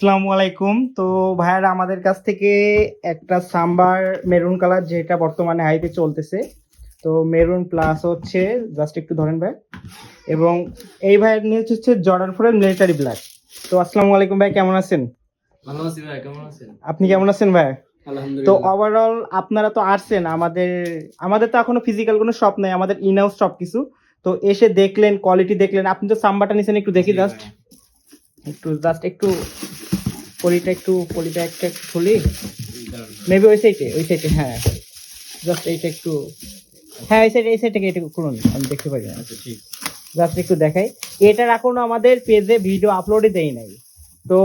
আসসালামু আলাইকুম। তো ভাইয়ারা আমাদের কাছ থেকে একটা সাম্বার মেরুন কালার যেটা বর্তমানে হাইপে চলতেছে। তো মেরুন প্লাস হচ্ছে জাস্ট একটু ধরেন ভাই, এবং এই ভাইয়ের নিয়ে হচ্ছে জর্ডান 4 এর মিলিটারি ব্ল্যাক। তো আসসালামু আলাইকুম ভাই, কেমন আছেন? ভালো আছি ভাই, কেমন আছেন? আপনি কেমন আছেন ভাই? তো আলহামদুলিল্লাহ। ওভারঅল আপনারা তো আসছেন, আমাদের আমাদের তো এখনো ফিজিক্যাল কোনো শপ নাই, আমাদের ইন হাউস সব কিছু। তো এসে দেখলেন, কোয়ালিটি দেখলেন, আপনি তো সাম্বারটা নিছেন, একটু দেখি জি জাস্ট ভাই। একটু পলিটা একটা একটু খুলি। দারুণ। মেবি ওই সাইডে হ্যাঁ, জাস্ট এইটা একটু, হ্যাঁ এই সাইড থেকে এটা করুন, আমি দেখতে পারি না। আচ্ছা ঠিক। জাস্ট একটু দেখাই, এটার এখনো আমাদের পেজে ভিডিও আপলোডই দেই নাই। তো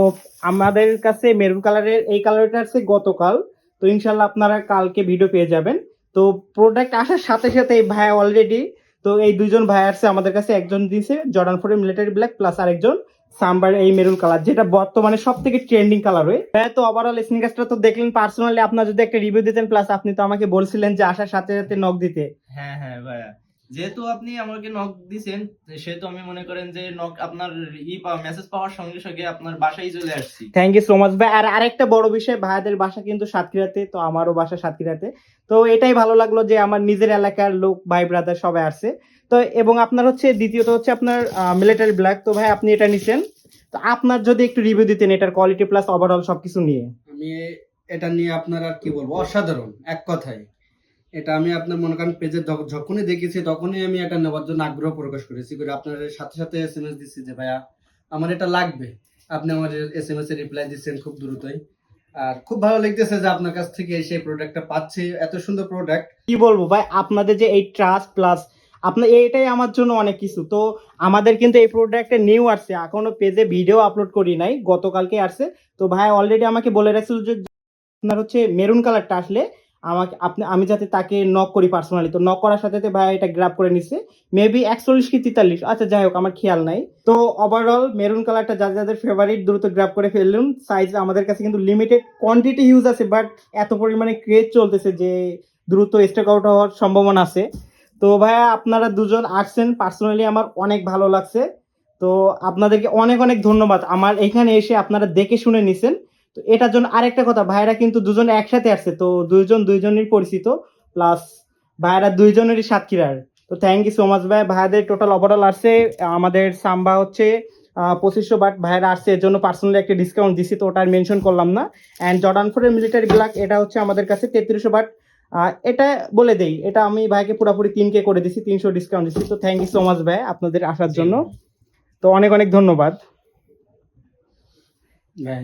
আমাদের কাছে মেরুন কালারের এই কালারটা আছে গতকাল। তো ইনশাল্লাহ আপনারা কালকে ভিডিও পেয়ে যাবেন। তো প্রোডাক্ট আসার সাথে সাথে এই ভাই অলরেডি, তো এই দুইজন ভাই আসছে আমাদের কাছে, একজন দিয়েছে জর্ডান 4 মিলিটারি ব্ল্যাক প্লাস আরেকজন সাম্বার এই মেরুন কালার, যেটা বর্তমানে সব থেকে ট্রেন্ডিং কালার হয়। হ্যাঁ, তো ওভারঅল স্নিকার্সটা তো দেখলেন, পার্সোনালি আপনার যদি একটা রিভিউ দিতেন, প্লাস আপনি তো আমাকে বলছিলেন যে আসার সাথে সাথে নক দিতে। হ্যাঁ হ্যাঁ ভাইয়া, যেহেতু আপনি আমাকে নক দিছেন, সেহেতু আমি মনে করেন যে নক আপনার মেসেজ পাওয়ার সঙ্গে সঙ্গে আপনার বাসায় চলে আসছি। থ্যাংক ইউ সো মাচ ভাই। আর আরেকটা বড় বিষয়, ভাইয়াদের বাসা কিন্তু সাতক্ষীরাতে, তো আমারও বাসা সাতক্ষীরাতে। তো এটাই ভালো লাগলো যে আমার নিজের এলাকার লোক, ভাই ব্রাদার সবাই আসছে। তো এবং আপনার হচ্ছে দ্বিতীয়ত হচ্ছে আপনার মিলিটারি ব্ল্যাক, তো ভাই আপনি এটা নিছেন, তো আপনার যদি একটু রিভিউ দিতেন এটার কোয়ালিটি প্লাস ওভারঅল সবকিছু নিয়ে। আমি এটা নিয়ে আপনার আর কি বলবো, অসাধারণ এক কথায়। এটা আমি আপনার মনে করেন পেজে যখনই দেখেছি তখনই আমি এটা নেওয়ার জন্য আগ্রহ প্রকাশ করেছি, করে আপনার সাথে সাথে এসএমএস দিচ্ছি যে ভাইয়া আমার এটা লাগবে। আপনি আমার এসএমএস এর রিপ্লাই দিচ্ছেন খুব দ্রুতই। আর খুব ভালো লাগতেছে যে আপনার কাছ থেকে সেই প্রোডাক্টটা পাচ্ছি, এত সুন্দর প্রোডাক্ট। কি বলবো ভাই, আপনাদের যে এই ট্রাস্ট প্লাস আপনার, এটাই আমার জন্য অনেক কিছু। তো আমাদের কিন্তু এই প্রোডাক্টে নিউ আসছে, এখনো পেজে ভিডিও আপলোড করি নাই, গতকালকে আসছে। তো ভাই অলরেডি আমাকে বলে রাখছিল যে আপনার হচ্ছে মেরুন কালারটা আসলে আমাকে আমি যাতে তাকে নক করি পার্সোনালি। তো নক করার সাথে সাথে ভাই এটা গ্র্যাব করে নিচ্ছে, মেবি 41 কি 43, আচ্ছা যাই হোক আমার খেয়াল নাই। তো ওভারঅল মেরুন কালারটা যাদের যাদের ফেভারিট দ্রুত গ্র্যাব করে ফেলুন। সাইজ আমাদের কাছে কিন্তু লিমিটেড কোয়ান্টিটি ইউজ আছে, বাট এত পরিমাণে ক্রেজ চলতেছে যে দ্রুত স্টক আউট হওয়ার সম্ভাবনা আছে। তো ভাইয়া আপনারা দুজন আসছেন, পার্সোনালি আমার অনেক ভালো লাগছে। তো আপনাদেরকে অনেক অনেক ধন্যবাদ, আমার এখানে এসে আপনারা দেখে শুনে নিছেন। তো এটার জন্য আরেকটা কথা, ভাইরা কিন্তু দুজন একসাথে আসছে, তো দুইজন দুইজনের পরিচিত, প্লাস ভাইরা দুইজনেরই সাতক্ষীরার। তো থ্যাংক ইউ সো মাচ ভাই। ভাইদের টোটাল ওভারঅল আসছে আমাদের সাম্বা হচ্ছে 2500, বাট ভাইরা আসছে এর জন্য পার্সোনালি একটা ডিসকাউন্ট দিছি, তো ওটা মেনশন করলাম না। অ্যান্ড জর্ডান 4 এর মিলিটারি ব্ল্যাক এটা হচ্ছে আমাদের কাছে 3300, বাট এটা বলে দেই, এটা আমি ভাইকে পুরোপুরি 3K করে দিছি, 300 ডিসকাউন্ট দিছি। তো থ্যাংক ইউ সো মাচ ভাই আপনাদের আসার জন্য। তো অনেক অনেক ধন্যবাদ ভাই